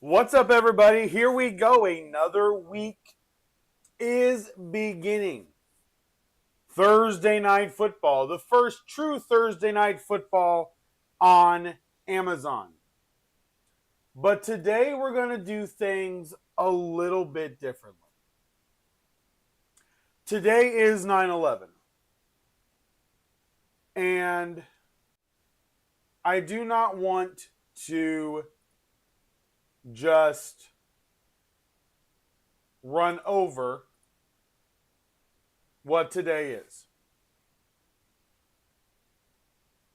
What's up, everybody? Here we go. Another week is beginning. Thursday night football, the first true Thursday night football on Amazon. But today we're going to do things a little bit differently. Today is 9/11. And I do not want to just run over what today is.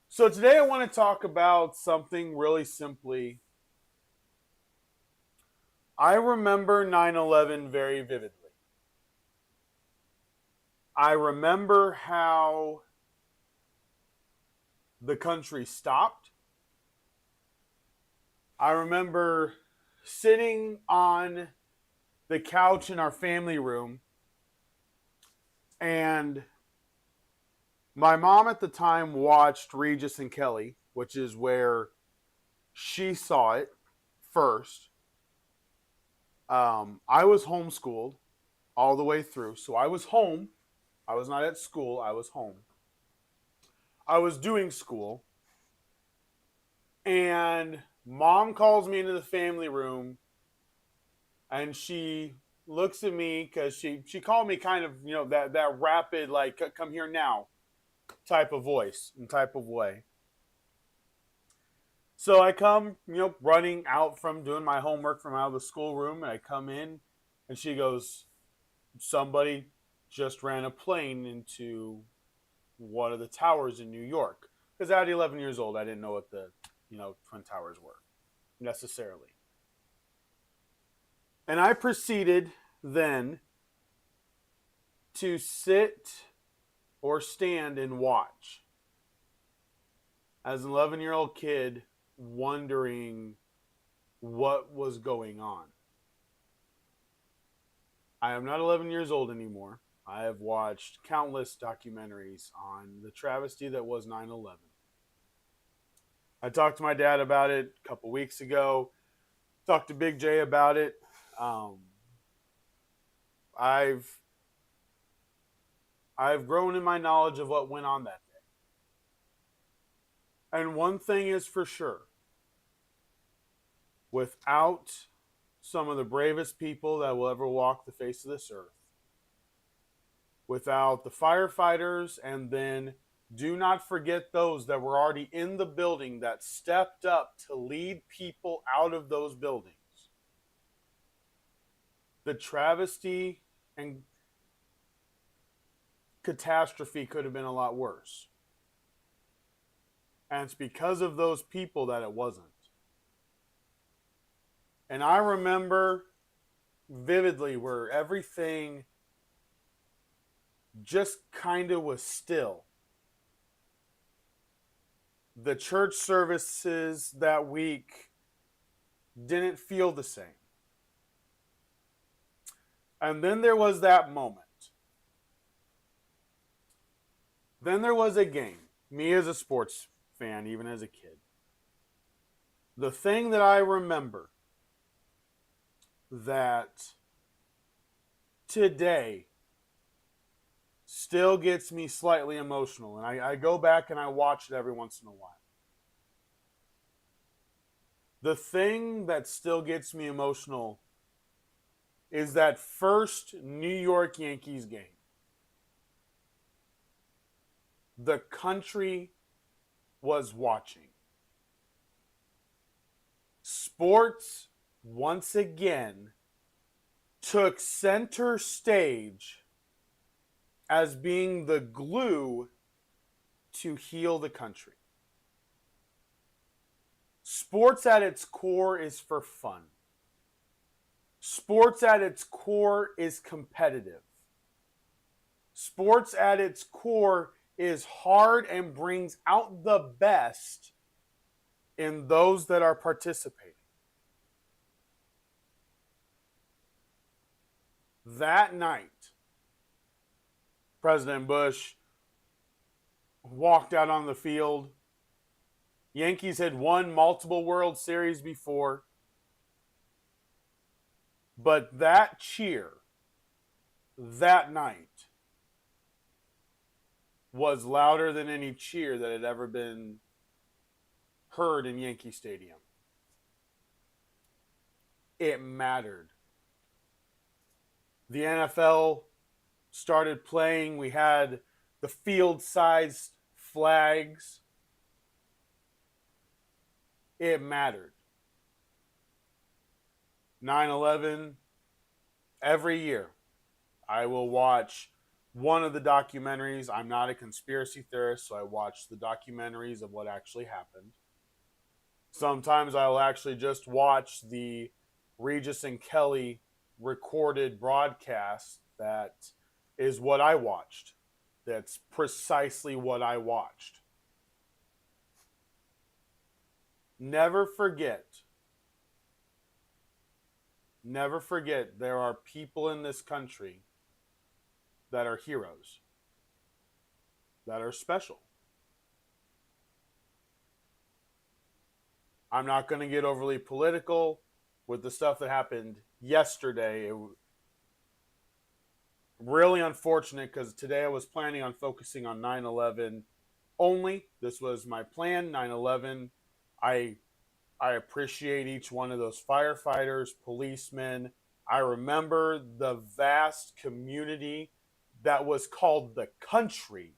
So today I want to talk about something really simply. I remember 9/11 very vividly. I remember how the country stopped. I remember sitting on the couch in our family room, and my mom at the time watched Regis and Kelly, which is where she saw it first. I was homeschooled all the way through, so I was home. I was not at school, I was home. I was doing school, and mom calls me into the family room, and she looks at me because she called me kind of, that rapid, like, come here now type of voice and type of way. So I come, running out from doing my homework from out of the schoolroom, and I come in, and she goes, somebody just ran a plane into one of the towers in New York. Because at 11 years old, I didn't know what the, Twin Towers were necessarily. And I proceeded then to sit or stand and watch as an 11-year-old kid, wondering what was going on. I am not 11 years old anymore. I have watched countless documentaries on the travesty that was 9/11. I talked to my dad about it a couple weeks ago. Talked to Big J about it. I've grown in my knowledge of what went on that day. And one thing is for sure. Without some of the bravest people that will ever walk the face of this earth, without the firefighters, and then do not forget those that were already in the building that stepped up to lead people out of those buildings, the travesty and catastrophe could have been a lot worse. And it's because of those people that it wasn't. And I remember vividly where everything just kind of was still. The church services that week didn't feel the same. And then there was that moment. Then there was a game. Me as a sports fan, even as a kid. The thing that I remember that today still gets me slightly emotional, and I go back and I watch it every once in a while. The thing that still gets me emotional is that first New York Yankees game. The country was watching. Sports, once again, took center stage as being the glue to heal the country. Sports at its core is for fun. Sports at its core is competitive. Sports at its core is hard and brings out the best in those that are participating. That night, President Bush walked out on the field. Yankees had won multiple World Series before. But that cheer that night was louder than any cheer that had ever been heard in Yankee Stadium. It mattered. The NFL started playing. We had the field-sized flags. It mattered. 9/11, every year, I will watch one of the documentaries. I'm not a conspiracy theorist, so I watch the documentaries of what actually happened. Sometimes I will actually just watch the Regis and Kelly recorded broadcast. That is what I watched. That's precisely what I watched. Never forget, never forget, there are people in this country that are heroes, that are special. I'm not going to get overly political with the stuff that happened yesterday. It really unfortunate because today I was planning on focusing on 9/11 only. This was my plan. 9/11. I I appreciate each one of those firefighters, policemen. I remember the vast community that was called the country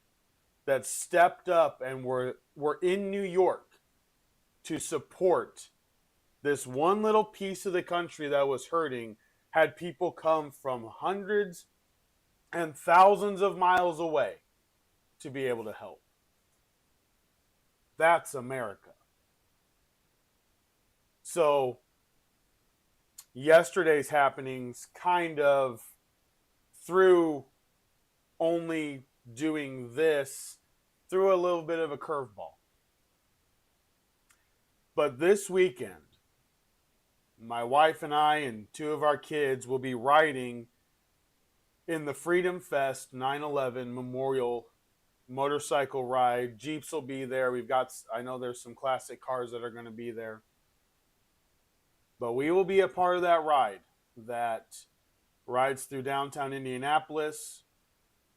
that stepped up and were in New York to support this one little piece of the country that was hurting, had people come from hundreds and thousands of miles away to be able to help. That's America. So, yesterday's happenings kind of through only doing this threw a little bit of a curveball. But this weekend, my wife and I and two of our kids will be riding in the Freedom Fest 9/11 Memorial motorcycle ride. Jeeps will be there. I know there's some classic cars that are going to be there. But we will be a part of that ride that rides through downtown Indianapolis,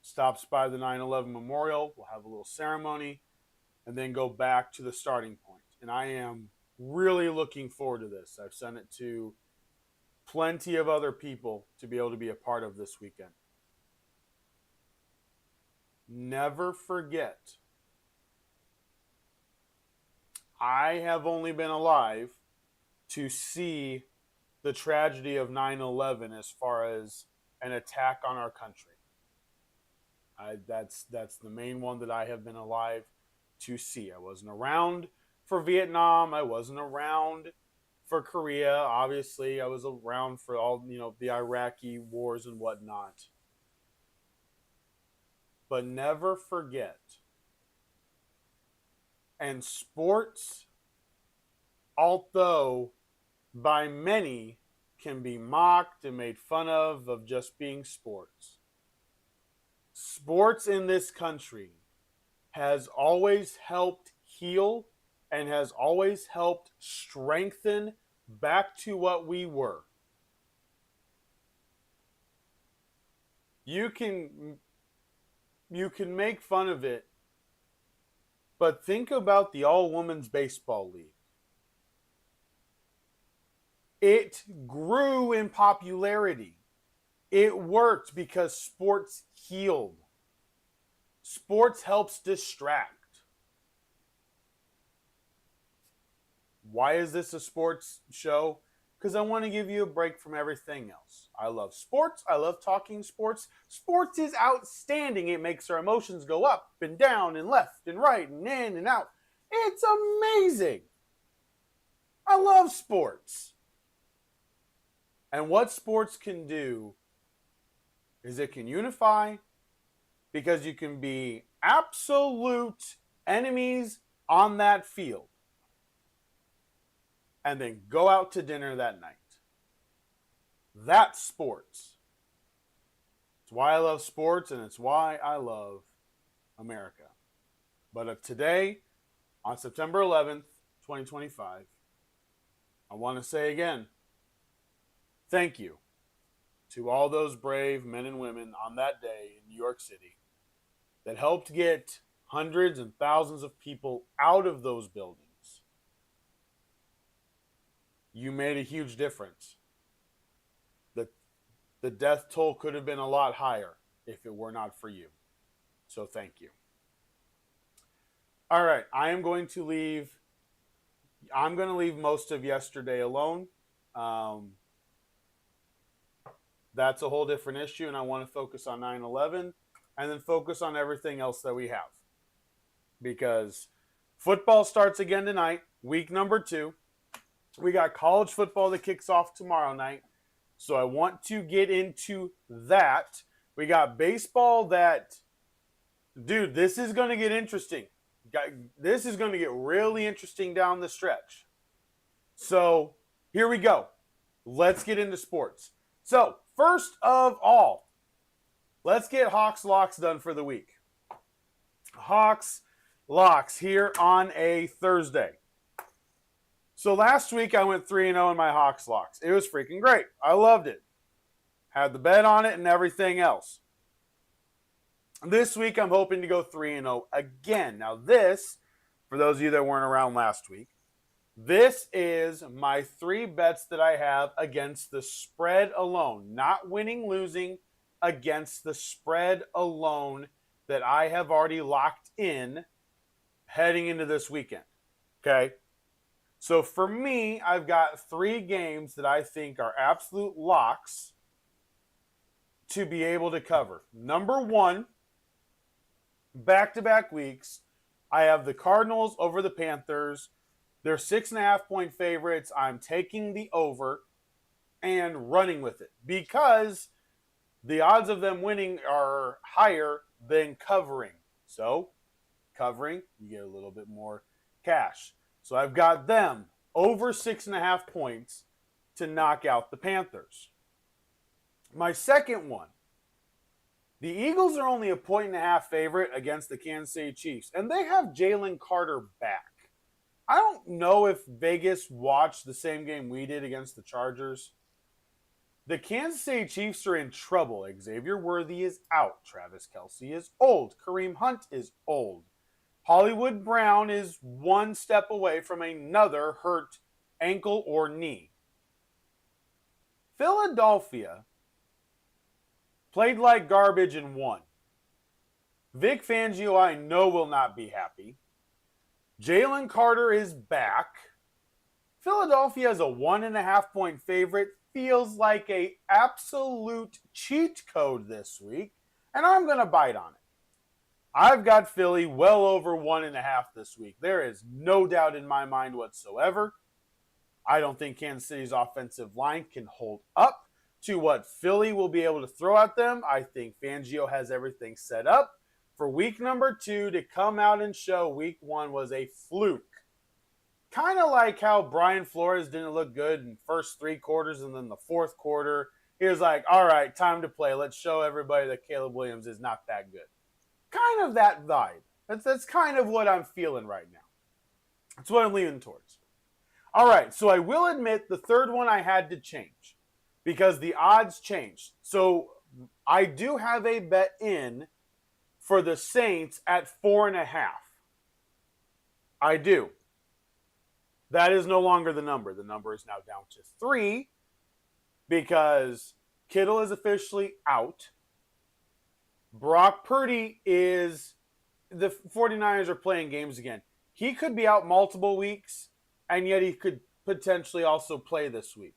stops by the 9/11 Memorial. We'll have a little ceremony and then go back to the starting point. And I am really looking forward to this. I've sent it to plenty of other people to be able to be a part of this weekend. Never forget, I have only been alive to see the tragedy of 9/11 as far as an attack on our country. That's the main one that I have been alive to see. I wasn't around for Vietnam. I wasn't around for Korea. Obviously, I was around for all, the Iraqi wars and whatnot. But never forget. And sports, although by many can be mocked and made fun of just being sports. Sports in this country has always helped heal and has always helped strengthen back to what we were. You can make fun of it, but think about the all-women's baseball league. It grew in popularity. It worked because sports healed. Sports helps distract. Why is this a sports show? Because I want to give you a break from everything else. I love sports. I love talking sports. Sports is outstanding. It makes our emotions go up and down and left and right and in and out. It's amazing. I love sports. And what sports can do is it can unify, because you can be absolute enemies on that field and then go out to dinner that night. That's sports. It's why I love sports, and it's why I love America. But today, on September 11th, 2025, I want to say again, thank you to all those brave men and women on that day in New York City that helped get hundreds and thousands of people out of those buildings. You made a huge difference. The death toll could have been a lot higher if it were not for you. So thank you. All right, I'm going to leave most of yesterday alone. That's a whole different issue, and I want to focus on 9/11 and then focus on everything else that we have. Because football starts again tonight, week number 2. We got college football that kicks off tomorrow night. So I want to get into that. We got baseball that, dude, this is going to get interesting. This is going to get really interesting down the stretch. So here we go. Let's get into sports. So first of all, let's get Hawks Locks done for the week. Hawks Locks here on a Thursday. So last week I went 3-0 in my Hawks Locks. It was freaking great. I loved it. Had the bet on it and everything else. This week I'm hoping to go 3-0 again. Now this, for those of you that weren't around last week, this is my 3 bets that I have against the spread alone. Not winning, losing, against the spread alone that I have already locked in heading into this weekend. Okay? So for me, I've got 3 games that I think are absolute locks to be able to cover. Number 1, back-to-back weeks, I have the Cardinals over the Panthers. They're 6.5-point favorites. I'm taking the over and running with it because the odds of them winning are higher than covering. So covering, you get a little bit more cash. So I've got them over 6.5 points to knock out the Panthers. My second one, the Eagles are only a 1.5 favorite against the Kansas City Chiefs, and they have Jalen Carter back. I don't know if Vegas watched the same game we did against the Chargers. The Kansas City Chiefs are in trouble. Xavier Worthy is out. Travis Kelce is old. Kareem Hunt is old. Hollywood Brown is one step away from another hurt ankle or knee. Philadelphia played like garbage and won. Vic Fangio, I know, will not be happy. Jalen Carter is back. Philadelphia is a 1.5-point favorite. Feels like an absolute cheat code this week, and I'm going to bite on it. I've got Philly well over 1.5 this week. There is no doubt in my mind whatsoever. I don't think Kansas City's offensive line can hold up to what Philly will be able to throw at them. I think Fangio has everything set up for week number 2 to come out and show week 1 was a fluke. Kind of like how Brian Flores didn't look good in first 3 quarters and then the 4th quarter. He was like, all right, time to play. Let's show everybody that Caleb Williams is not that good. Kind of that vibe. That's kind of what I'm feeling right now. That's what I'm leaning towards. All right, so I will admit the third one I had to change because the odds changed. So I do have a bet in for the Saints at 4.5. I do. That is no longer the number. The number is now down to 3 because Kittle is officially out. Brock Purdy is, the 49ers are playing games again. He could be out multiple weeks, and yet he could potentially also play this week.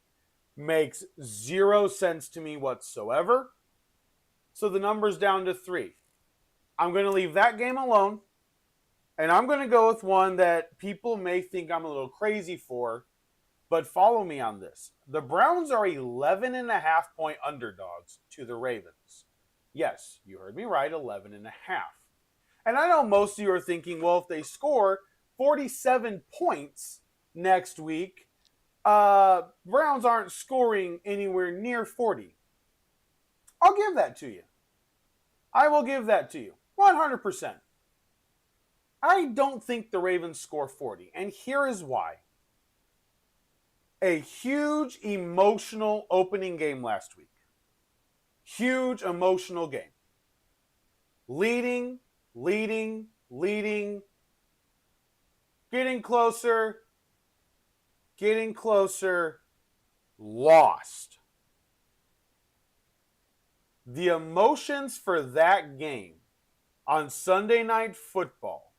Makes 0 sense to me whatsoever. So the number's down to 3. I'm going to leave that game alone, and I'm going to go with one that people may think I'm a little crazy for, but follow me on this. The Browns are 11.5-point underdogs to the Ravens. Yes, you heard me right, 11.5. And I know most of you are thinking, well, if they score 47 points next week, Browns aren't scoring anywhere near 40. I'll give that to you. I will give that to you. 100%. I don't think the Ravens score 40, and here is why. A huge emotional opening game last week. Huge emotional game. Leading, getting closer, lost. The emotions for that game on Sunday Night Football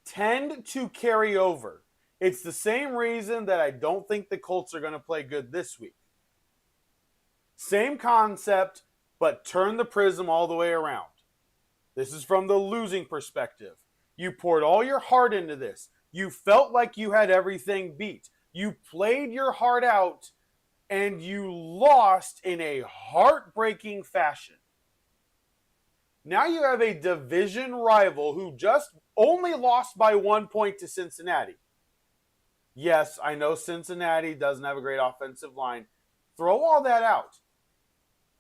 tend to carry over. It's the same reason that I don't think the Colts are going to play good this week. Same concept, but turn the prism all the way around. This is from the losing perspective. You poured all your heart into this. You felt like you had everything beat. You played your heart out, and you lost in a heartbreaking fashion. Now you have a division rival who just only lost by 1 point to Cincinnati. Yes, I know Cincinnati doesn't have a great offensive line. Throw all that out.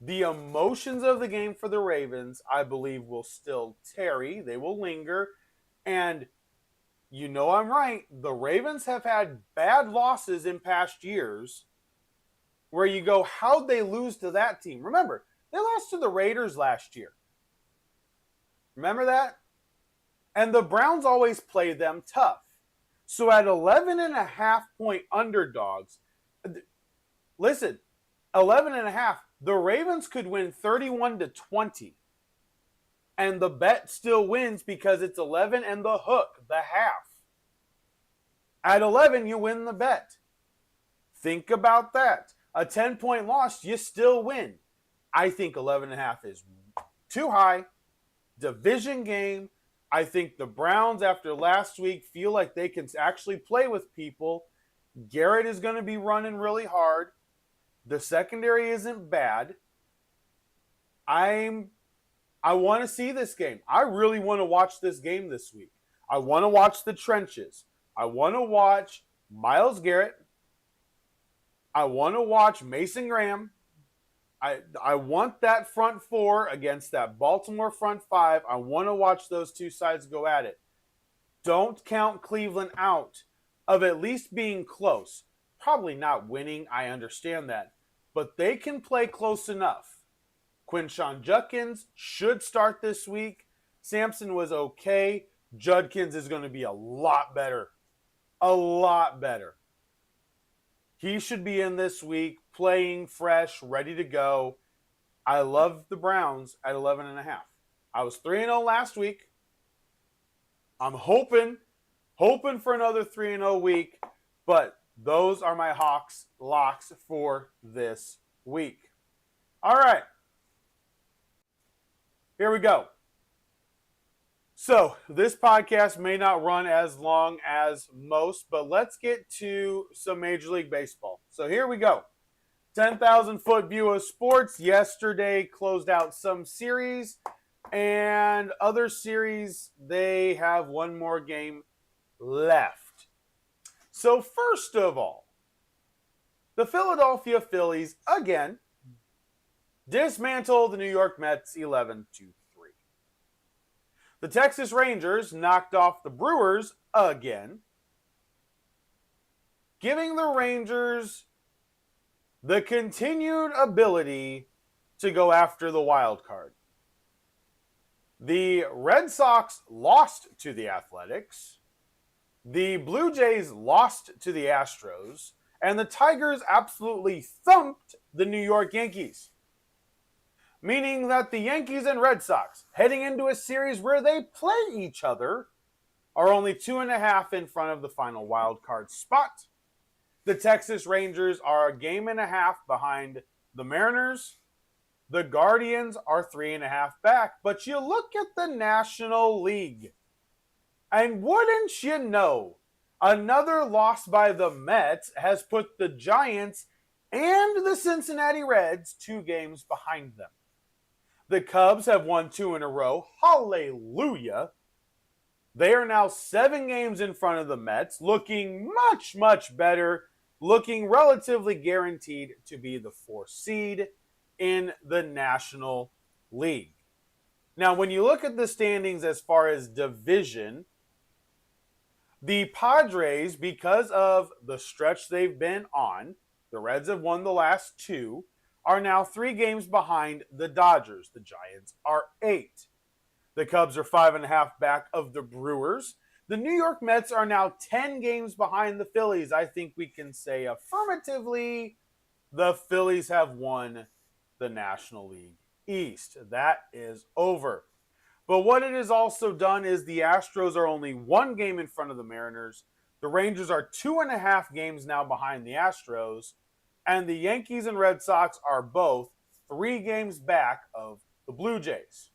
The emotions of the game for the Ravens, I believe, will still tarry. They will linger. And you know I'm right. The Ravens have had bad losses in past years where you go, how'd they lose to that team? Remember, they lost to the Raiders last year. Remember that? And the Browns always play them tough. So at 11.5-point underdogs, listen, 11.5, the Ravens could win 31-20. And the bet still wins because it's 11 and the hook, the half. At 11, you win the bet. Think about that. A 10-point loss, you still win. I think 11.5 is too high. Division game. I think the Browns, after last week, feel like they can actually play with people. Garrett is going to be running really hard. The secondary isn't bad. I want to see this game. I really want to watch this game this week. I want to watch the trenches. I want to watch Myles Garrett. I want to watch Mason Graham. I want that front four against that Baltimore front five. I want to watch those two sides go at it. Don't count Cleveland out of at least being close. Probably not winning, I understand that. But they can play close enough. Quinshon Judkins should start this week. Sampson was okay. Judkins is going to be a lot better. A lot better. He should be in this week, playing fresh, ready to go. I love the Browns at 11.5. I was 3-0 last week. I'm hoping for another 3-0 week, but those are my Hawks locks for this week. All right. Here we go. So this podcast may not run as long as most, but let's get to some Major League Baseball. So here we go. 10,000-foot view of sports. Yesterday closed out some series, and other series, they have one more game left. So first of all, the Philadelphia Phillies, again, dismantled the New York Mets 11-3. The Texas Rangers knocked off the Brewers again, giving the Rangers the continued ability to go after the wild card. The Red Sox lost to the Athletics, the Blue Jays lost to the Astros, and the Tigers absolutely thumped the New York Yankees. Meaning that the Yankees and Red Sox, heading into a series where they play each other, are only 2.5 in front of the final wild card spot. The Texas Rangers are 1.5 games behind the Mariners. The Guardians are 3.5 back. But you look at the National League, and wouldn't you know, another loss by the Mets has put the Giants and the Cincinnati Reds 2 games behind them. The Cubs have won 2 in a row. Hallelujah. They are now 7 games in front of the Mets, looking much, much better, looking relatively guaranteed to be the 4th seed in the National League. Now, when you look at the standings as far as division, the Padres, because of the stretch they've been on, the Reds have won the last 2, are now 3 games behind the Dodgers. The Giants are 8. The Cubs are 5.5 back of the Brewers. The New York Mets are now 10 games behind the Phillies. I think we can say affirmatively the Phillies have won the National League East. That is over. But what it has also done is the Astros are only 1 game in front of the Mariners. The Rangers are 2.5 games now behind the Astros. And the Yankees and Red Sox are both 3 games back of the Blue Jays.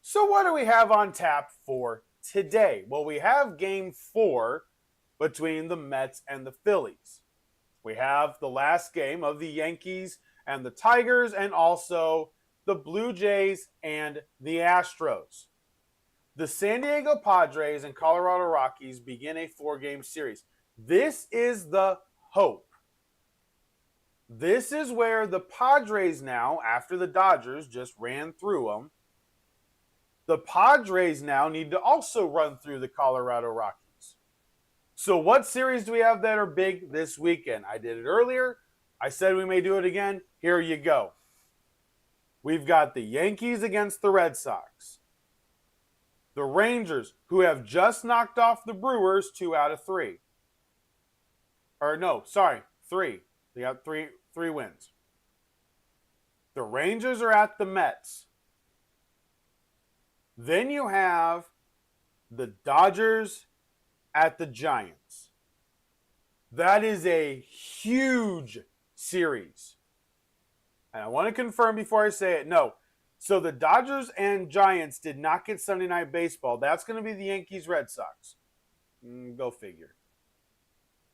So what do we have on tap for today? Well, we have Game 4 between the Mets and the Phillies. We have the last game of the Yankees and the Tigers, and also the Blue Jays and the Astros. The San Diego Padres and Colorado Rockies begin a 4-game series. This is the hope. This is where the Padres now, after the Dodgers just ran through them, the Padres now need to also run through the Colorado Rockies. So what series do we have that are big this weekend? I did it earlier. I said we may do it again. Here you go. We've got the Yankees against the Red Sox. The Rangers, who have just knocked off the Brewers 2 out of 3. Or no, sorry, 3. They got three wins. The Rangers are at the Mets. Then you have the Dodgers at the Giants. That is a huge series. And I want to confirm before I say it. No. So the Dodgers and Giants did not get Sunday Night Baseball. That's going to be the Yankees-Red Sox. Go figure.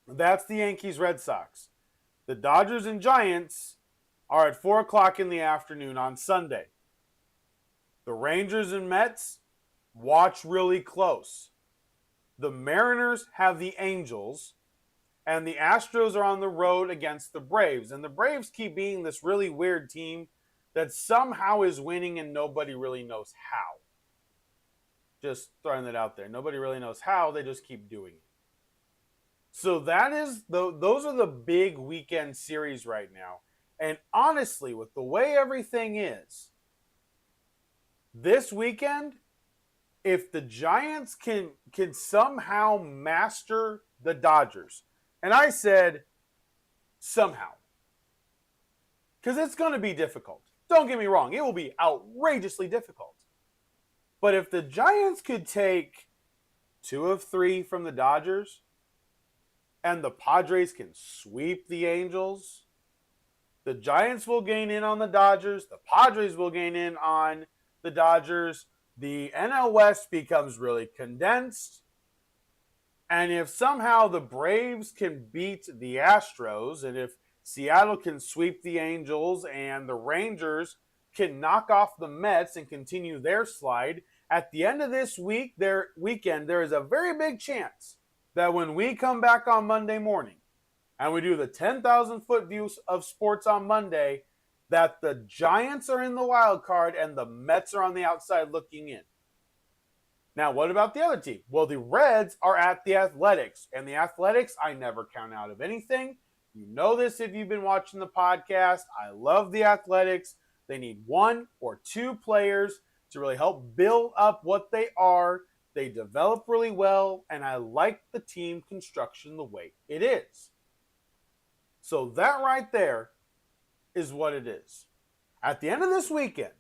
That's the Yankees-Red Sox. The Dodgers and Giants are at 4 o'clock in the afternoon on Sunday. The Rangers and Mets, watch really close. The Mariners have the Angels, and the Astros are on the road against the Braves. And the Braves keep being this really weird team that somehow is winning and nobody really knows how. Just throwing that out there. Nobody really knows how. They just keep doing it. So those are the big weekend series right now. And honestly, with the way everything is, this weekend, if the Giants can somehow master the Dodgers, and I said somehow, because it's going to be difficult. Don't get me wrong, it will be outrageously difficult. But if the Giants could take 2 of 3 from the Dodgers, and the Padres can sweep the Angels, the Giants will gain in on the Dodgers, the Padres will gain in on the Dodgers, the NL West becomes really condensed, and if somehow the Braves can beat the Astros, and if Seattle can sweep the Angels, and the Rangers can knock off the Mets and continue their slide, at the end of this weekend, there is a very big chance that when we come back on Monday morning and we do the 10,000-foot view of sports on Monday, that the Giants are in the wild card and the Mets are on the outside looking in. Now, what about the other team? Well, the Reds are at the Athletics, and the Athletics I never count out of anything. You know this if you've been watching the podcast. I love the Athletics. They need 1 or 2 players to really help build up what they are. They develop really well, and I like the team construction the way it is. So that right there is what it is. At the end of this weekend,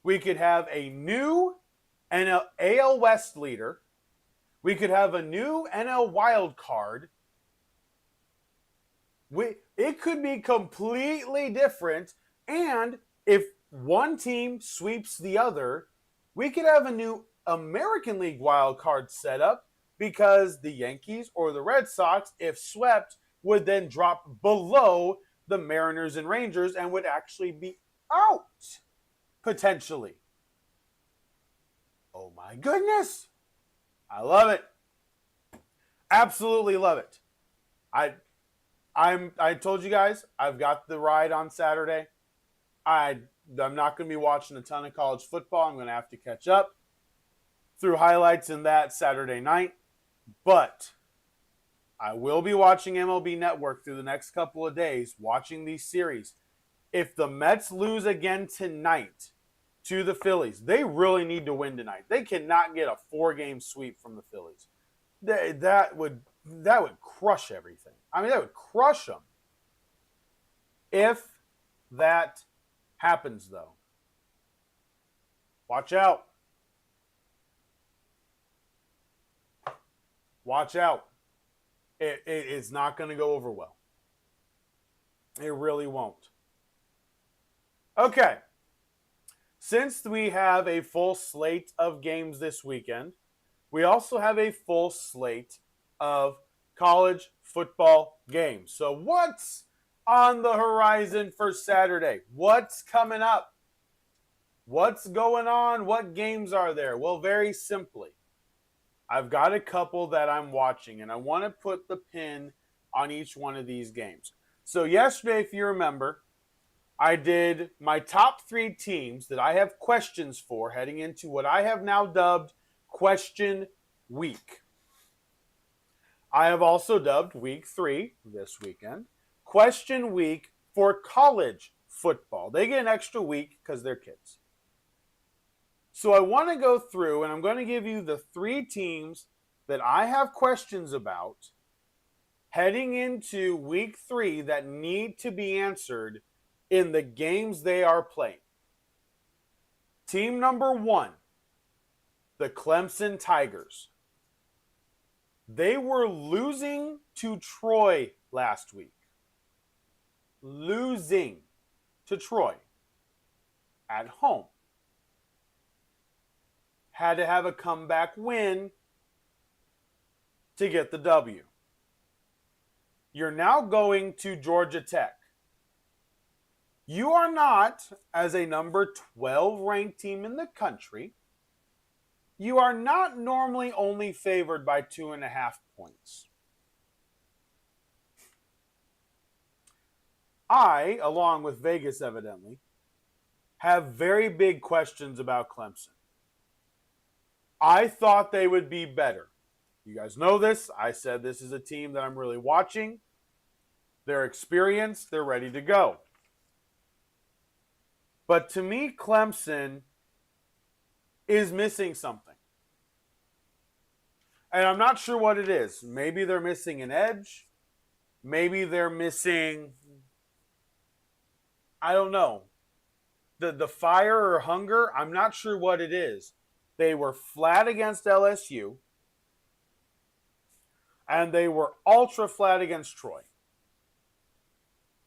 we could have a new AL West leader. We could have a new NL wild card. It could be completely different, and if one team sweeps the other, we could have a new American League wild card setup, because the Yankees or the Red Sox, if swept, would then drop below the Mariners and Rangers and would actually be out, potentially. Oh my goodness. I love it. Absolutely love it. I told you guys, I've got the ride on Saturday. I'm not going to be watching a ton of college football. I'm going to have to catch up through highlights in that Saturday night. But I will be watching MLB Network through the next couple of days, watching these series. If the Mets lose again tonight to the Phillies, they really need to win tonight. They cannot get a 4-game sweep from the Phillies. That would crush everything. I mean, that would crush them. If that happens, though, watch out. Watch out. It's not going to go over well. It really won't. Okay. Since we have a full slate of games this weekend, we also have a full slate of college football games. So what's on the horizon for Saturday? What's coming up? What's going on? What games are there? Well, very simply, I've got a couple that I'm watching, and I want to put the pin on each one of these games. So yesterday, if you remember, I did my top 3 teams that I have questions for heading into what I have now dubbed Question Week. I have also dubbed Week 3 this weekend Question Week for college football. They get an extra week because they're kids. So I want to go through, and I'm going to give you the 3 teams that I have questions about heading into Week 3 that need to be answered in the games they are playing. Team number 1, the Clemson Tigers. They were losing to Troy last week. Losing to Troy at home. Had to have a comeback win to get the W. You're now going to Georgia Tech. You are not, as a number 12 ranked team in the country, you are not normally only favored by 2.5 points. I, along with Vegas evidently, have very big questions about Clemson. I thought they would be better. You guys know this. I said this is a team that I'm really watching. They're experienced. They're ready to go. But to me, Clemson is missing something. And I'm not sure what it is. Maybe they're missing an edge. Maybe they're missing, I don't know, the fire or hunger. I'm not sure what it is. They were flat against LSU. And they were ultra flat against Troy.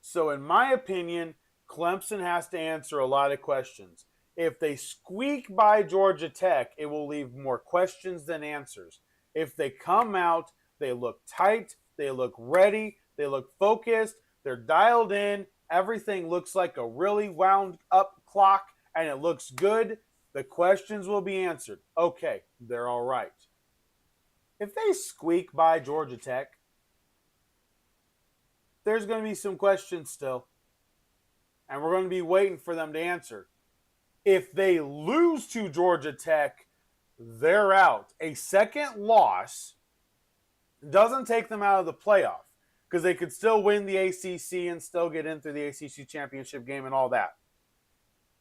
So in my opinion, Clemson has to answer a lot of questions. If they squeak by Georgia Tech, it will leave more questions than answers. If they come out, they look tight, they look ready, they look focused, they're dialed in, everything looks like a really wound up clock, and it looks good, the questions will be answered. Okay, they're all right. If they squeak by Georgia Tech, there's going to be some questions still. And we're going to be waiting for them to answer. If they lose to Georgia Tech, they're out. A second loss doesn't take them out of the playoff because they could still win the ACC and still get into the ACC championship game and all that.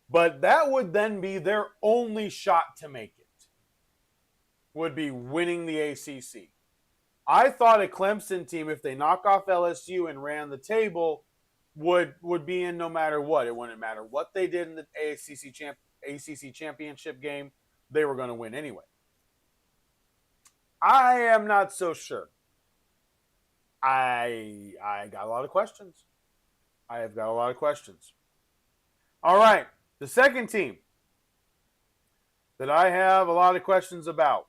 But that would then be their only shot to make it, would be winning the ACC. I thought a Clemson team, if they knock off LSU and ran the table, would be in no matter what. It wouldn't matter what they did in the ACC championship game. They were going to win anyway. I am not so sure. I got a lot of questions. I have got a lot of questions. All right. The second team that I have a lot of questions about,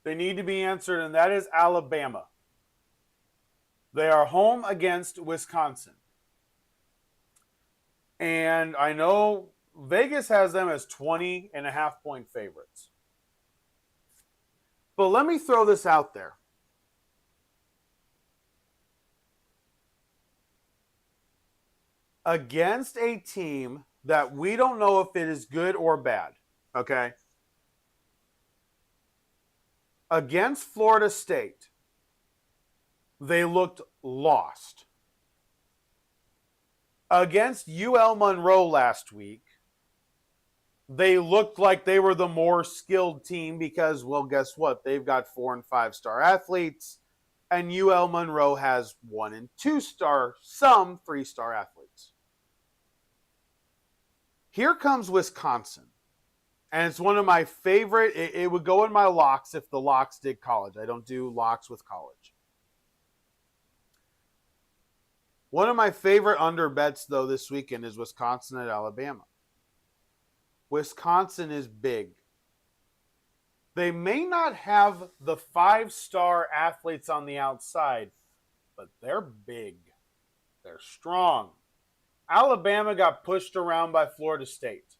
they need to be answered, and that is Alabama. They are home against Wisconsin. And I know Vegas has them as 20.5-point favorites. But let me throw this out there. Against a team that we don't know if it is good or bad, okay? Against Florida State, They looked lost. Against UL Monroe last week, they looked like they were the more skilled team because, well, guess what? They've got 4 and 5 star athletes, and UL Monroe has 1 and 2 star, some 3-star athletes. Here comes Wisconsin, and it's one of my favorite. It would go in my locks if the locks did college. I don't do locks with college. One of my favorite under bets, though, this weekend is Wisconsin at Alabama. Wisconsin is big. They may not have the 5-star athletes on the outside, but they're big. They're strong. Alabama got pushed around by Florida State.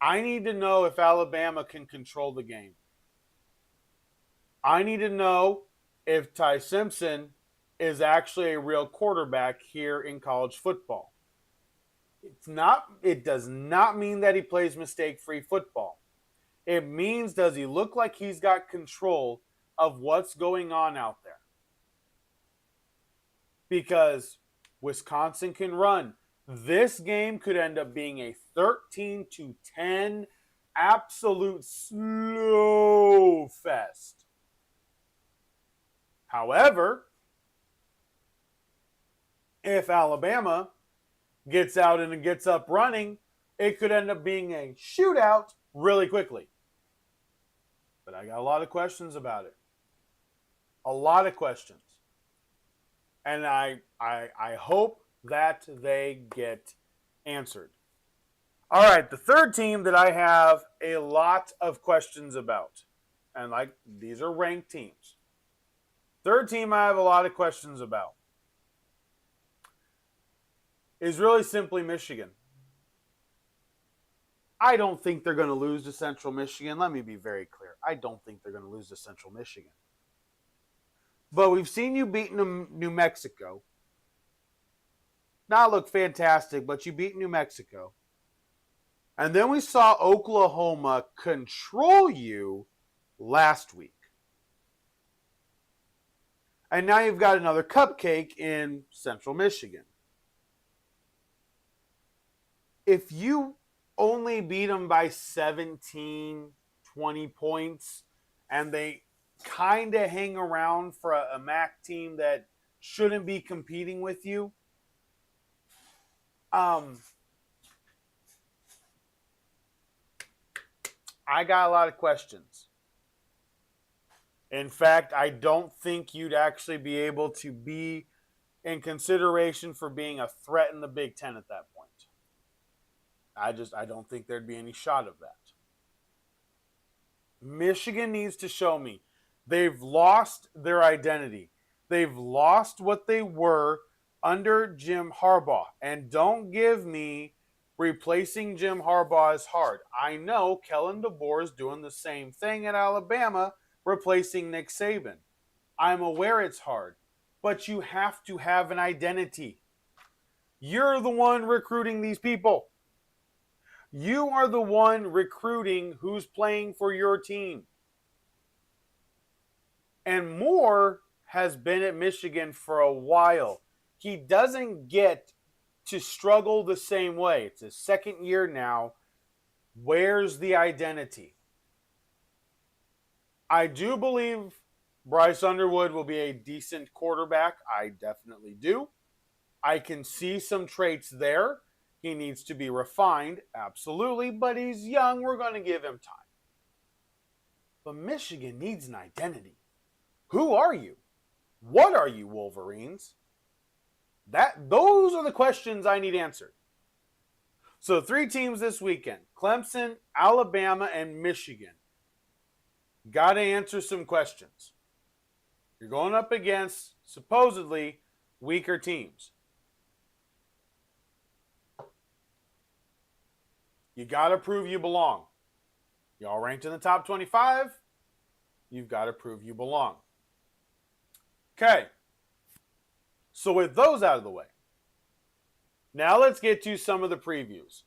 I need to know if Alabama can control the game. I need to know if Ty Simpson is actually a real quarterback here in college football. It does not mean that he plays mistake-free football. It means, does he look like he's got control of what's going on out there? Because Wisconsin can run. This game could end up being a 13-10 absolute slow fest. However, if Alabama gets out and gets up running, it could end up being a shootout really quickly. But I got a lot of questions about it. A lot of questions. And I hope that they get answered. All right, the third team that I have a lot of questions about, and these are ranked teams. Third team I have a lot of questions about is really simply Michigan. I don't think they're going to lose to Central Michigan. Let me be very clear. I don't think they're going to lose to Central Michigan. But we've seen you beat New Mexico. Not look fantastic, but you beat New Mexico. And then we saw Oklahoma control you last week. And now you've got another cupcake in Central Michigan. If you only beat them by 17, 20 points, and they kind of hang around for a MAC team that shouldn't be competing with you, I got a lot of questions. In fact, I don't think you'd actually be able to be in consideration for being a threat in the Big Ten at that point. I don't think there'd be any shot of that. Michigan needs to show me. They've lost their identity. They've lost what they were under Jim Harbaugh. And don't give me replacing Jim Harbaugh is hard. I know Kellen DeBoer is doing the same thing at Alabama, replacing Nick Saban. I'm aware it's hard, but you have to have an identity. You're the one recruiting these people. You are the one recruiting who's playing for your team. And Moore has been at Michigan for a while. He doesn't get to struggle the same way. It's his second year now. Where's the identity? I do believe Bryce Underwood will be a decent quarterback. I definitely do. I can see some traits there. He needs to be refined, absolutely, but he's young. We're going to give him time. But Michigan needs an identity. Who are you? What are you, Wolverines? Those are the questions I need answered. So 3 teams this weekend: Clemson, Alabama, and Michigan. Got to answer some questions. You're going up against supposedly weaker teams. You got to prove you belong. Y'all ranked in the top 25. You've got to prove you belong. Okay. So with those out of the way, now let's get to some of the previews.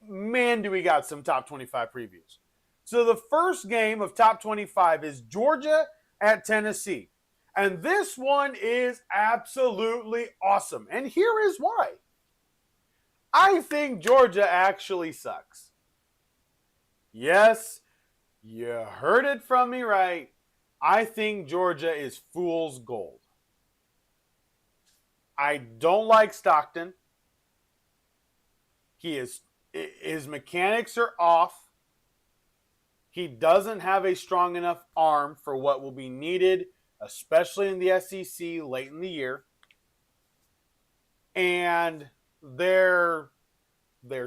Man, do we got some top 25 previews. So the first game of top 25 is Georgia at Tennessee. And this one is absolutely awesome. And here is why. I think Georgia actually sucks. Yes, you heard it from me right. I think Georgia is fool's gold. I don't like Stockton. His mechanics are off. He doesn't have a strong enough arm for what will be needed, especially in the SEC late in the year. And their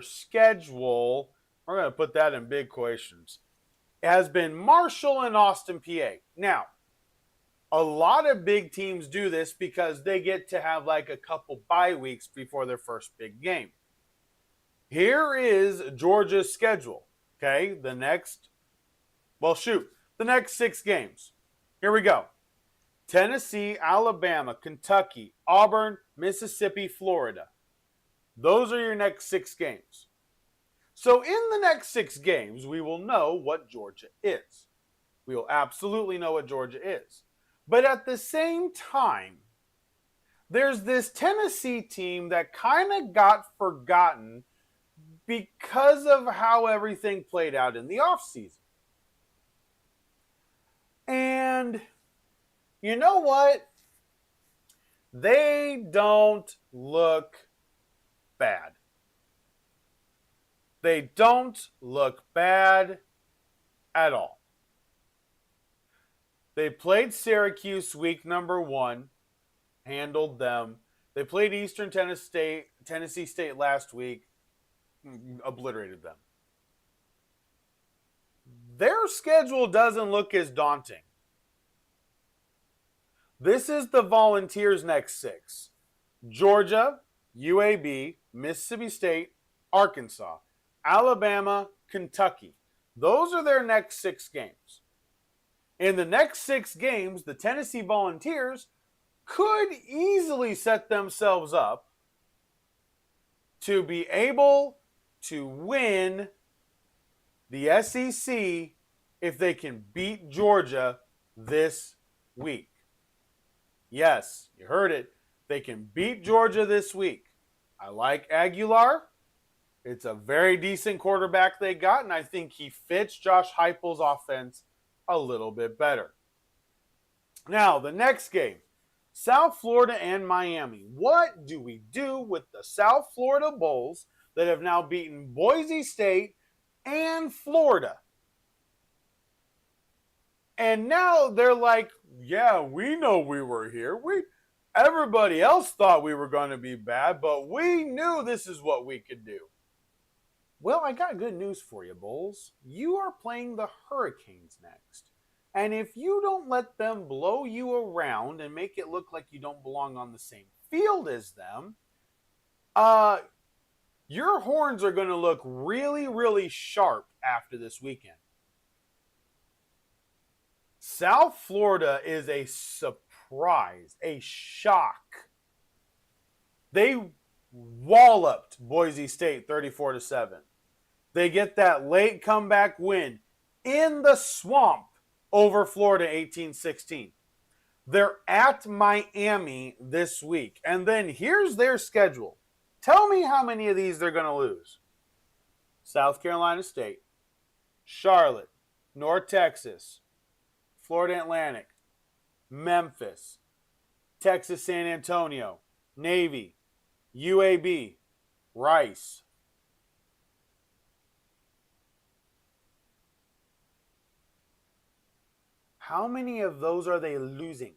schedule, we're going to put that in big quotations, has been Marshall and Austin, PA. Now, a lot of big teams do this because they get to have like a couple bye weeks before their first big game. Here is Georgia's schedule. Okay, the next 6 games. Here we go. Tennessee, Alabama, Kentucky, Auburn, Mississippi, Florida. Those are your next 6 games. So in the next 6 games, we will know what Georgia is. We will absolutely know what Georgia is. But at the same time, there's this Tennessee team that kind of got forgotten because of how everything played out in the offseason. And you know what? They don't look bad. They don't look bad at all. They played Syracuse week number 1, handled them. They played Eastern Tennessee State last week, obliterated them. Their schedule doesn't look as daunting. This is the Volunteers' next 6. Georgia, UAB, Mississippi State, Arkansas, Alabama, Kentucky. Those are their next 6 games. In the next 6 games, the Tennessee Volunteers could easily set themselves up to be able to win the SEC if they can beat Georgia this week. Yes, you heard it. They can beat Georgia this week. I like Aguilar. It's a very decent quarterback they got, and I think he fits Josh Heupel's offense a little bit better. Now, the next game, South Florida and Miami. What do we do with the South Florida Bulls that have now beaten Boise State and Florida? And now they're like, yeah, we know we were here. Everybody else thought we were going to be bad, but we knew this is what we could do. Well, I got good news for you, Bulls. You are playing the Hurricanes next. And if you don't let them blow you around and make it look like you don't belong on the same field as them, your horns are going to look really, really sharp after this weekend. South Florida is a surprise, a shock. They walloped Boise State 34-7. They get that late comeback win in the swamp over Florida 18-16. They're at Miami this week. And then here's their schedule. Tell me how many of these they're going to lose. South Carolina State, Charlotte, North Texas, Florida Atlantic, Memphis, Texas San Antonio, Navy, UAB, Rice. How many of those are they losing?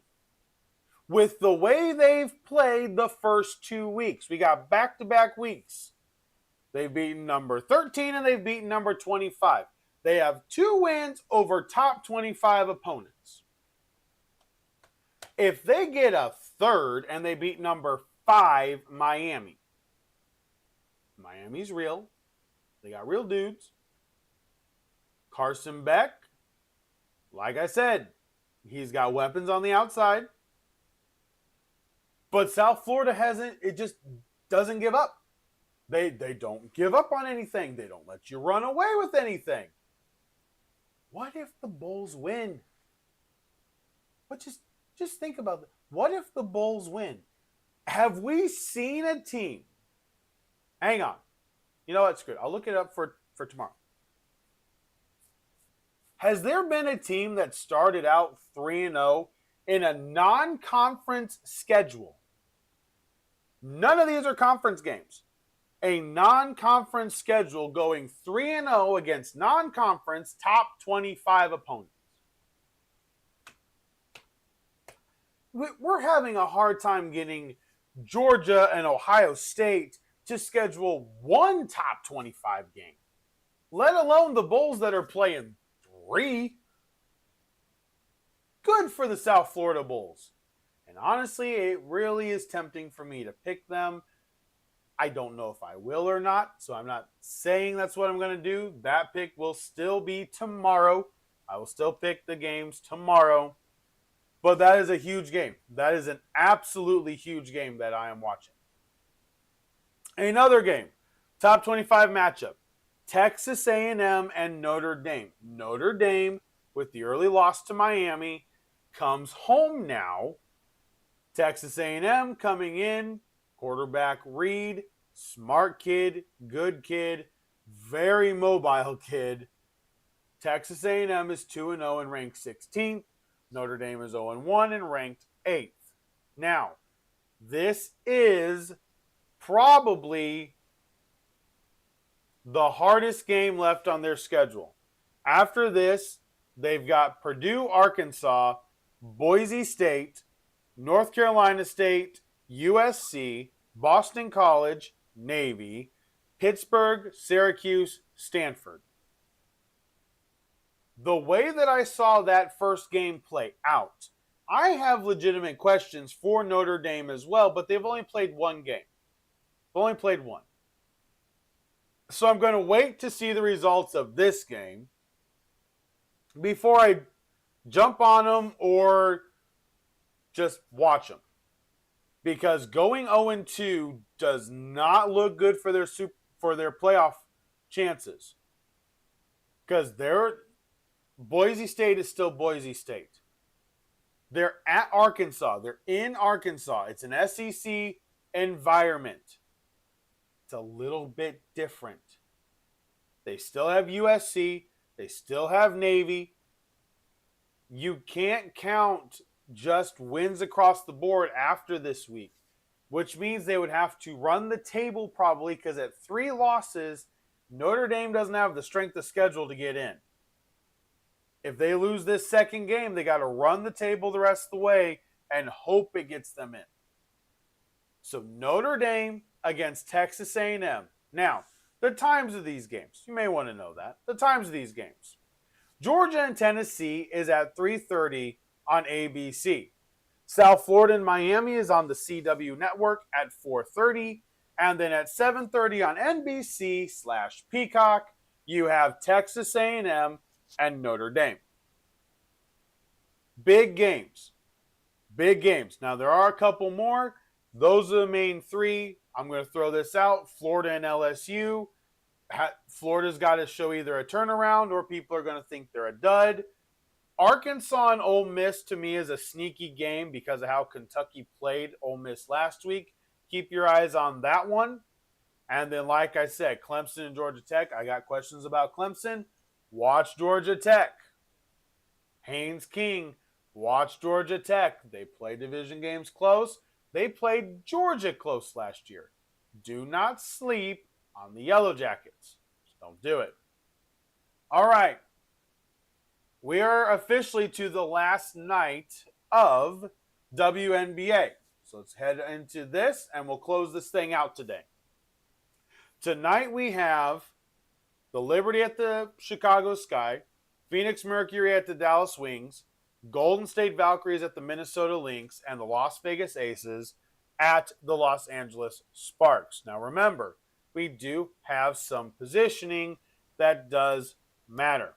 With the way they've played the first 2 weeks, we got back-to-back weeks. They've beaten number 13 and they've beaten number 25. They have 2 wins over top 25 opponents. If they get a third and they beat number 5, Miami. Miami's real. They got real dudes. Carson Beck, like I said, he's got weapons on the outside. But South Florida just doesn't give up. They don't give up on anything. They don't let you run away with anything. What if the Bulls win? Just think about it. What if the Bulls win? Have we seen a team? Hang on. You know what? Screw it. I'll look it up for tomorrow. Has there been a team that started out 3-0 in a non-conference schedule? None of these are conference games. A non-conference schedule going 3-0 against non-conference top 25 opponents. We're having a hard time getting Georgia and Ohio State to schedule one top 25 game, let alone the Bulls that are playing 3. Good for the South Florida Bulls. And honestly, it really is tempting for me to pick them. I don't know if I will or not, so I'm not saying that's what I'm going to do. That pick will still be tomorrow. I will still pick the games tomorrow. But that is a huge game. That is an absolutely huge game that I am watching. Another game, top 25 matchup, Texas A&M and Notre Dame. Notre Dame, with the early loss to Miami, comes home now. Texas A&M coming in, quarterback Reed, smart kid, good kid, very mobile kid. Texas A&M is 2-0 and ranked 16th. Notre Dame is 0-1 and ranked 8th. Now, this is probably the hardest game left on their schedule. After this, they've got Purdue, Arkansas, Boise State, North Carolina State, USC, Boston College, Navy, Pittsburgh, Syracuse, Stanford. The way that I saw that first game play out, I have legitimate questions for Notre Dame as well, but they've only played one game. They've only played one. So I'm going to wait to see the results of this game before I jump on them or just watch them. Because going 0-2 does not look good for their playoff chances. Because Boise State is still Boise State. They're at Arkansas. They're in Arkansas. It's an SEC environment. It's a little bit different. They still have USC. They still have Navy. You can't count just wins across the board after this week, which means they would have to run the table probably because at 3 losses, Notre Dame doesn't have the strength of schedule to get in. If they lose this second game, they got to run the table the rest of the way and hope it gets them in. So Notre Dame against Texas A&M. Now, the times of these games. You may want to know that. The times of these games. Georgia and Tennessee is at 3:30 on ABC. South Florida and Miami is on the CW network at 4:30. And then at 7:30 on NBC/Peacock, you have Texas A&M and Notre Dame. Big games. Big games. Now, there are a couple more. Those are the main 3. I'm going to throw this out. Florida and LSU. Florida's got to show either a turnaround or people are going to think they're a dud. Arkansas and Ole Miss, to me, is a sneaky game because of how Kentucky played Ole Miss last week. Keep your eyes on that one. And then, like I said, Clemson and Georgia Tech. I got questions about Clemson. Watch Georgia Tech. Haynes King, watch Georgia Tech. They play division games close. They played Georgia close last year. Do not sleep on the Yellow Jackets. Just don't do it. All right. We are officially to the last night of WNBA. So let's head into this and we'll close this thing out today. Tonight we have the Liberty at the Chicago Sky, Phoenix Mercury at the Dallas Wings, Golden State Valkyries at the Minnesota Lynx, and the Las Vegas Aces at the Los Angeles Sparks. Now remember, we do have some positioning that does matter.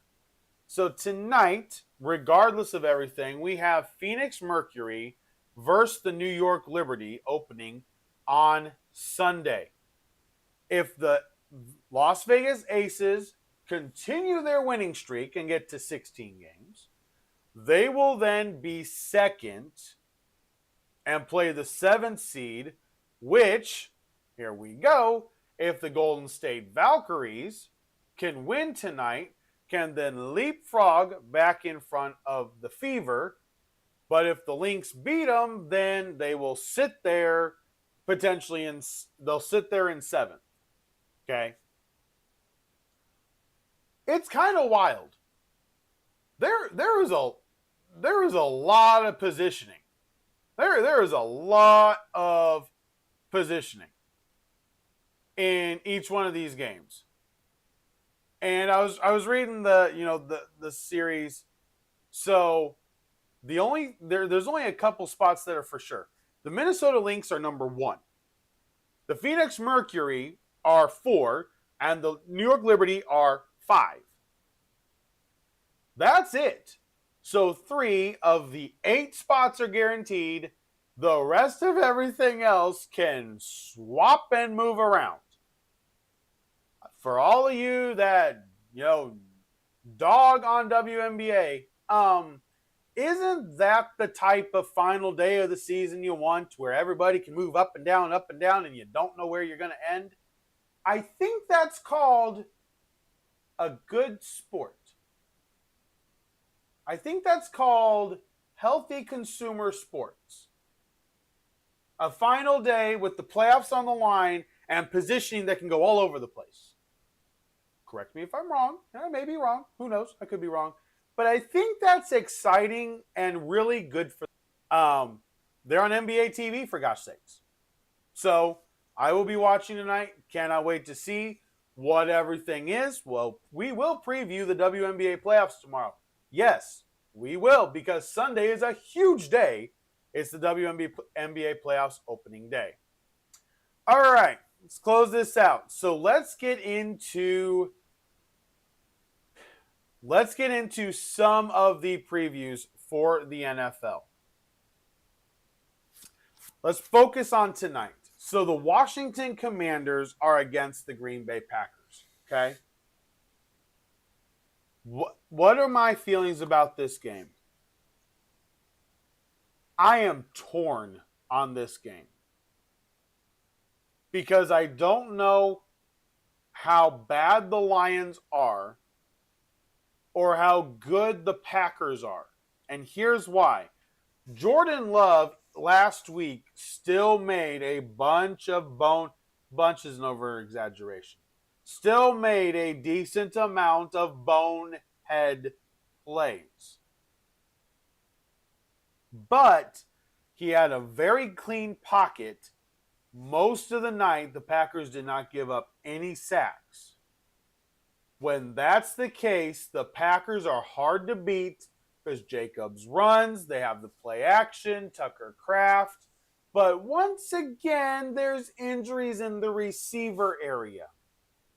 So tonight, regardless of everything, we have Phoenix Mercury versus the New York Liberty opening on Sunday. If the Las Vegas Aces continue their winning streak and get to 16 games, They will then be second and play the 7th seed, which, here we go, if the Golden State Valkyries can win tonight, can then leapfrog back in front of the Fever. But if the Lynx beat them, then they will sit there potentially they'll sit there in 7th. Okay? It's kind of wild. There is a lot of positioning. There is a lot of positioning in each one of these games. And I was reading the series. So there's only a couple spots that are for sure. The Minnesota Lynx are number 1. The Phoenix Mercury are 4, and the New York Liberty are 5. That's it. So 3 of the 8 spots are guaranteed. The rest of everything else can swap and move around. For all of you that, dog on WNBA, isn't that the type of final day of the season you want, where everybody can move up and down, and you don't know where you're going to end? I think that's called a good sport. I think that's called healthy consumer sports. A final day with the playoffs on the line and positioning that can go all over the place. Correct me if I'm wrong. I may be wrong. Who knows? I could be wrong. But I think that's exciting and really good for them. They're on NBA TV, for gosh sakes. So I will be watching tonight. Cannot wait to see what everything is. Well, we will preview the WNBA playoffs tomorrow. Yes, we will, because Sunday is a huge day. It's the WNBA playoffs opening day. All right, let's close this out. So let's get into some of the previews for the NFL. Let's focus on tonight. So the Washington Commanders are against the Green Bay Packers, okay? What are my feelings about this game? I am torn on this game because I don't know how bad the Lions are or how good the Packers are. And here's why. Jordan Love last week still made a bunch is an over-exaggeration. Still made a decent amount of bonehead plays. But he had a very clean pocket. Most of the night, the Packers did not give up any sacks. When that's the case, the Packers are hard to beat because Jacobs runs, they have the play action, Tucker Kraft. But once again, there's injuries in the receiver area.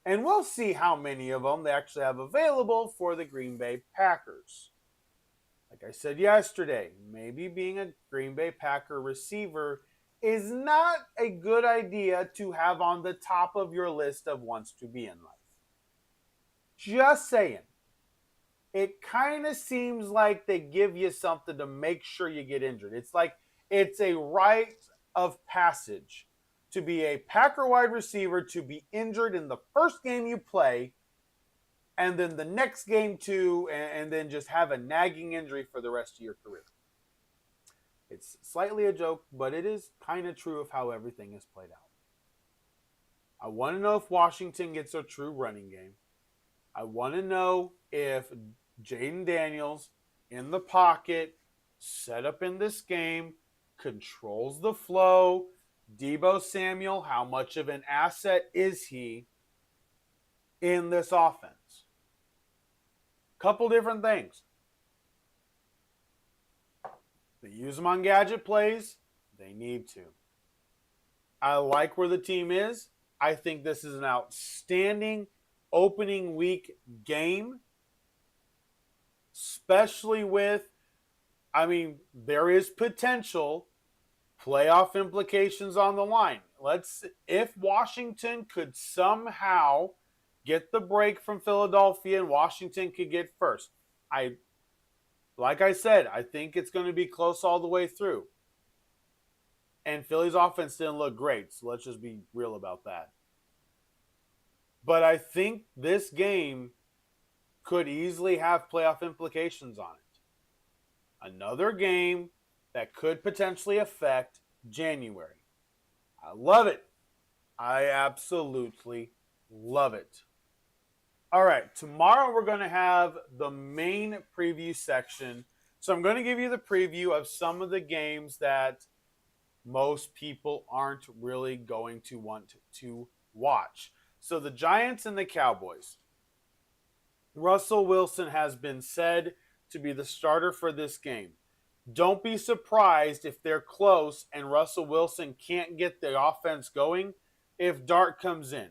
And we'll see how many of them they actually have available for the Green Bay Packers. Like I said yesterday, maybe being a Green Bay Packer receiver is not a good idea to have on the top of your list of wants to be in life. Just saying. It kind of seems like they give you something to make sure you get injured. It's like it's a rite of passage to be a Packer wide receiver, to be injured in the first game you play, and then the next game too, and then just have a nagging injury for the rest of your career. It's slightly a joke, but it is kind of true of how everything is played out. I want to know if Washington gets a true running game. I want to know if Jaden Daniels in the pocket, set up in this game, controls the flow. Deebo Samuel, how much of an asset is he in this offense? Couple different things. They use them on gadget plays. They need to. I like where the team is. I think this is an outstanding opening week game. Especially with, there is potential playoff implications on the line. If Washington could somehow get the break from Philadelphia and Washington could get first. Like I said, I think it's going to be close all the way through. And Philly's offense didn't look great, so let's just be real about that. But I think this game could easily have playoff implications on it. Another game that could potentially affect January. I love it. I absolutely love it. All right, tomorrow we're going to have the main preview section. So I'm going to give you the preview of some of the games that most people aren't really going to want to watch. So the Giants and the Cowboys. Russell Wilson has been said to be the starter for this game. Don't be surprised if they're close and Russell Wilson can't get the offense going if Dart comes in.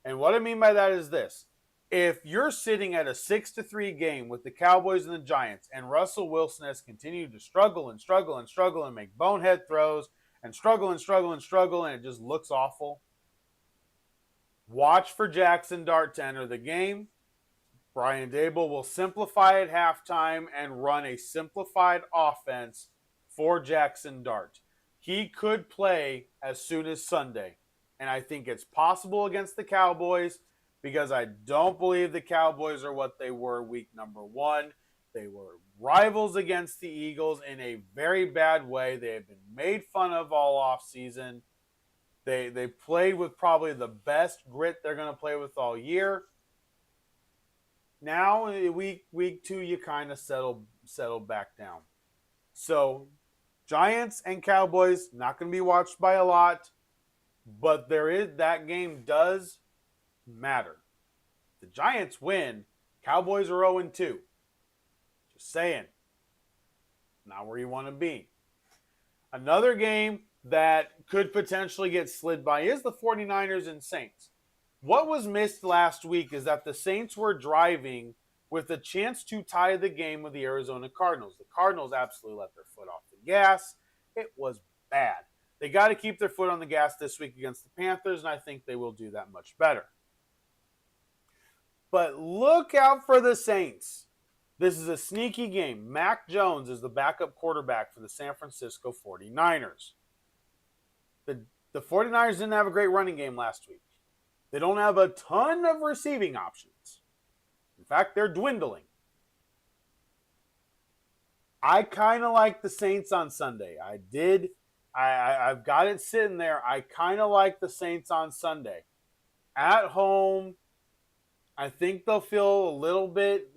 And what I mean by that is this. If you're sitting at a 6-3 game with the Cowboys and the Giants and Russell Wilson has continued to struggle and struggle and struggle and make bonehead throws and struggle and struggle and struggle and it just looks awful, watch for Jackson Dart to enter the game. Brian Daboll will simplify at halftime and run a simplified offense for Jackson Dart. He could play as soon as Sunday. And I think it's possible against the Cowboys because I don't believe the Cowboys are what they were week number 1. They were rivals against the Eagles in a very bad way. They have been made fun of all offseason. They played with probably the best grit they're going to play with all year. Now, week 2, you kind of settle back down. So, Giants and Cowboys, not going to be watched by a lot, but that game does matter. The Giants win, Cowboys are 0-2. Just saying. Not where you want to be. Another game that could potentially get slid by is the 49ers and Saints. What was missed last week is that the Saints were driving with a chance to tie the game with the Arizona Cardinals. The Cardinals absolutely let their foot off the gas. It was bad. They got to keep their foot on the gas this week against the Panthers, and I think they will do that much better. But look out for the Saints. This is a sneaky game. Mac Jones is the backup quarterback for the San Francisco 49ers. The 49ers didn't have a great running game last week. They don't have a ton of receiving options. In fact, they're dwindling. I kind of like the Saints on Sunday. I've got it sitting there. I kind of like the Saints on Sunday. At home, I think they'll feel a little bit,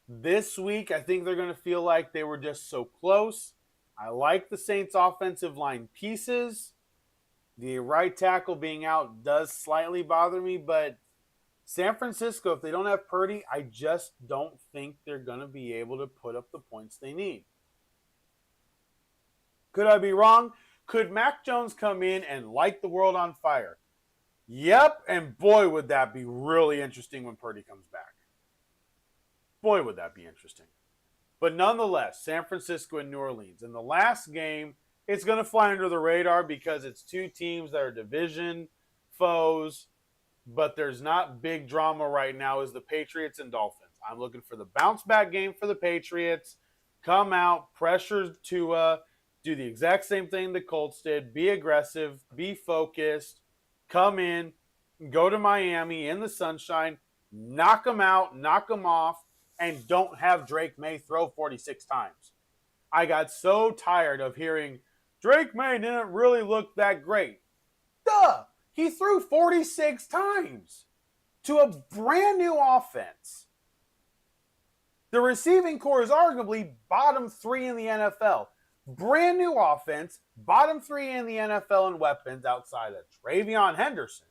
this week, I think they're going to feel like they were just so close. I like the Saints' offensive line pieces. The right tackle being out does slightly bother me, but San Francisco, if they don't have Purdy, I just don't think they're going to be able to put up the points they need. Could I be wrong? Could Mac Jones come in and light the world on fire? Yep, and boy, would that be really interesting when Purdy comes back. Boy, would that be interesting. But nonetheless, San Francisco and New Orleans. In the last game, it's going to fly under the radar because it's two teams that are division foes, but there's not big drama right now as the Patriots and Dolphins. I'm looking for the bounce-back game for the Patriots. Come out, pressure Tua, do the exact same thing the Colts did. Be aggressive, be focused, come in, go to Miami in the sunshine, knock them out, knock them off, and don't have Drake May throw 46 times. I got so tired of hearing Drake May didn't really look that great. Duh! He threw 46 times to a brand new offense. The receiving core is arguably bottom 3 in the NFL. Brand new offense, bottom 3 in the NFL in weapons outside of Travion Henderson.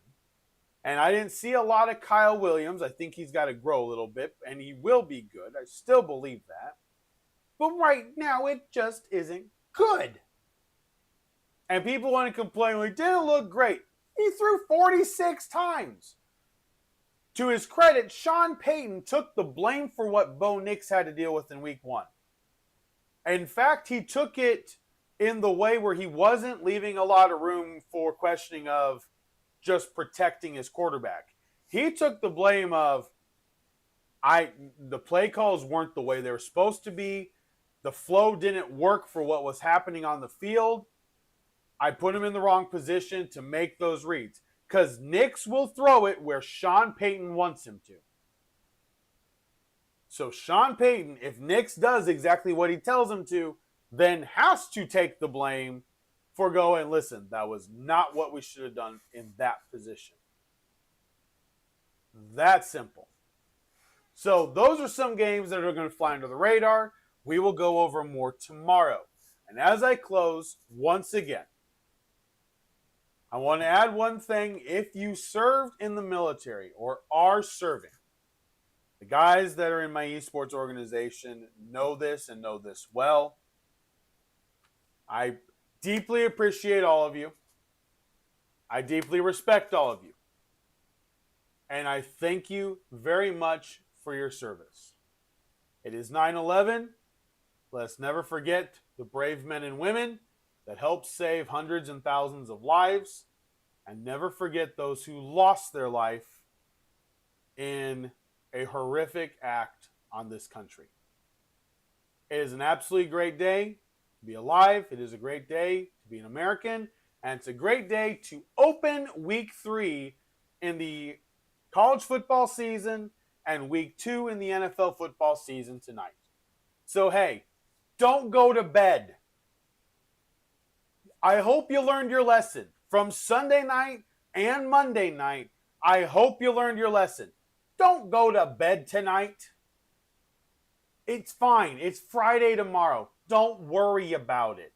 And I didn't see a lot of Kyle Williams. I think he's got to grow a little bit, and he will be good. I still believe that. But right now, it just isn't good. And people want to complain, well, he didn't look great. He threw 46 times. To his credit, Sean Payton took the blame for what Bo Nix had to deal with in week 1. In fact, he took it in the way where he wasn't leaving a lot of room for questioning of just protecting his quarterback. He took the blame of, The play calls weren't the way they were supposed to be. The flow didn't work for what was happening on the field. I put him in the wrong position to make those reads because Nix will throw it where Sean Payton wants him to. So Sean Payton, if Nix does exactly what he tells him to, then has to take the blame for going, listen, that was not what we should have done in that position. That simple. So those are some games that are going to fly under the radar. We will go over more tomorrow. And as I close, once again, I want to add one thing. If you served in the military or are serving, the guys that are in my esports organization know this and know this well. I deeply appreciate all of you. I deeply respect all of you. And I thank you very much for your service. It is 9/11. Let's never forget the brave men and women that helped save hundreds and thousands of lives, and never forget those who lost their life in a horrific act on this country. It is an absolutely great day to be alive. It is a great day to be an American, and it's a great day to open week 3 in the college football season and week 2 in the NFL football season tonight. So hey, don't go to bed. I hope you learned your lesson from Sunday night and Monday night. I hope you learned your lesson. Don't go to bed tonight. It's fine. It's Friday tomorrow. Don't worry about it.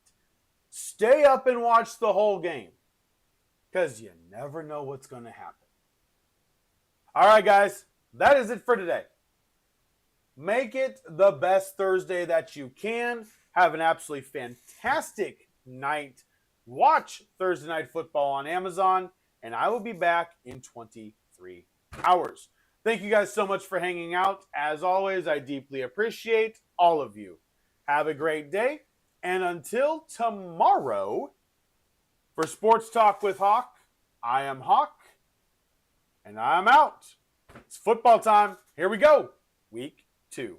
Stay up and watch the whole game because you never know what's going to happen. All right, guys, that is it for today. Make it the best Thursday that you can. Have an absolutely fantastic night. Watch Thursday Night Football on Amazon, and I will be back in 23 hours. Thank you guys so much for hanging out. As always, I deeply appreciate all of you. Have a great day, and until tomorrow, for Sports Talk with Hawk, I am Hawk, and I'm out. It's football time. Here we go. Week 2.